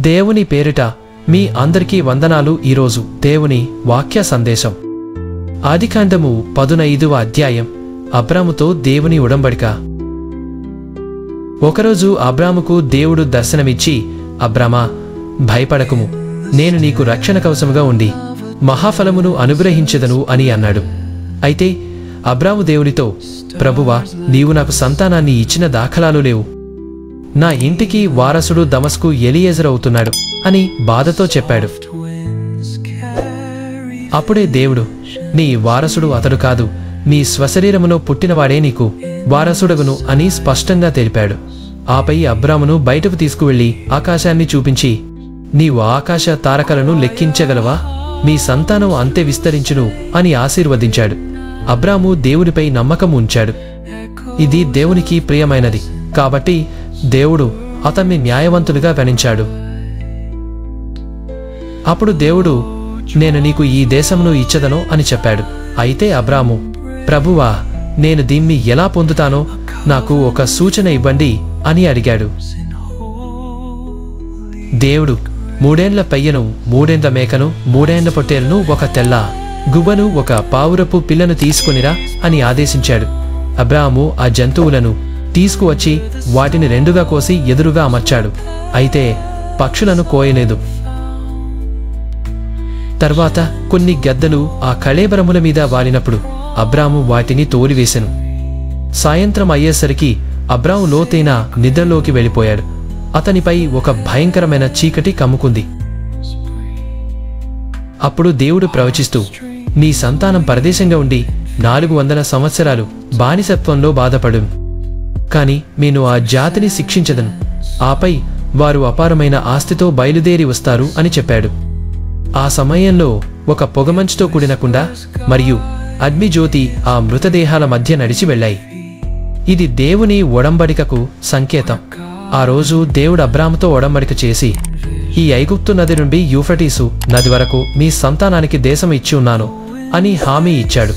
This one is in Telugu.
దేవుని పేరిట మీ అందరికీ వందనాలు. ఈరోజు దేవుని వాక్య సందేశం ఆదికాండము 15వ అధ్యాయం. అబ్రాముతో దేవుని ఉడంబడిక. ఒకరోజు అబ్రాముకు దేవుడు దర్శనమిచ్చి, అబ్రామా, భయపడకుము, నేను నీకు రక్షణ కవచముగా ఉండి మహాఫలమును అనుగ్రహించెదను అని అన్నాడు. అయితే అబ్రాము దేవునితో, ప్రభువా, నీవు నాకు సంతానాన్ని ఇచ్చిన దాఖలాలు లేవు. నా ఇంటికి వారసుడు దమస్కు ఎలియేజరు అవుతున్నాడు అని బాధతో చెప్పాడు. అప్పుడే దేవుడు, నీ వారసుడు అతడు కాదు, నీ స్వశరీరములో పుట్టినవాడే నీకు వారసుడగును అని స్పష్టంగా తెలిపాడు. ఆపై అబ్రామును బయటకు తీసుకువెళ్లి ఆకాశాన్ని చూపించి, నీవు ఆకాశ తారకలను లెక్కించగలవా? నీ సంతానం అంతే విస్తరించును అని ఆశీర్వదించాడు. అబ్రాము దేవునిపై నమ్మకం ఉంచాడు. ఇది దేవునికి ప్రియమైనది కాబట్టి దేవుడు అతన్ని న్యాయవంతుడిగా గణించాడు. అప్పుడు దేవుడు, నేను నీకు ఈ దేశమును ఇచ్చదను అని చెప్పాడు. అయితే అబ్రాము, ప్రభువా, నేను దీన్ని ఎలా పొందుతానో నాకు ఒక సూచన ఇవ్వండి అని అడిగాడు. దేవుడు, 3 ఏండ్ల పెయ్యను, 3 ఏండ్ల మేకను, 3 ఏండ్ల పొట్టేలును, ఒక తెల్ల గువ్వను, ఒక పావురపు పిల్లను తీసుకునిరా అని ఆదేశించాడు. అబ్రాము ఆ జంతువులను తీసుకువచ్చి వాటిని 2గా కోసి ఎదురుగా అమర్చాడు. అయితే పక్షులను కోయలేదు. తర్వాత కొన్ని గద్దలు ఆ కళేబరముల మీద వాలినప్పుడు అబ్రాము వాటిని తోలివేశెను. సాయంత్రం అయ్యేసరికి అబ్రాము లోతైన నిద్రలోకి వెళ్ళిపోయాడు. అతనిపై ఒక భయంకరమైన చీకటి కమ్ముకుంది. అప్పుడు దేవుడు ప్రవచిస్తూ, నీ సంతానం పరదేశంగా ఉండి 400 సంవత్సరాలు బానిసత్వంలో బాధపడు. కాని నేను ఆ జాతిని శిక్షించదను. ఆపై వారు అపారమైన ఆస్తితో బయలుదేరి వస్తారు అని చెప్పాడు. ఆ సమయంలో ఒక పొగమంచుతో కూడిన కుండ మరియు అగ్నిజ్యోతి ఆ మృతదేహాల మధ్య నడిచి వెళ్ళాయి. ఇది దేవుని ఒడంబడికకు సంకేతం. ఆ రోజు దేవుడు అబ్రాముతో ఒడంబడిక చేసి, ఈ ఐగుప్తు నది నుండి యూఫ్రటీసు నది వరకు మీ సంతానానికి దేశం ఇచ్చి ఉన్నాను అని హామీ ఇచ్చాడు.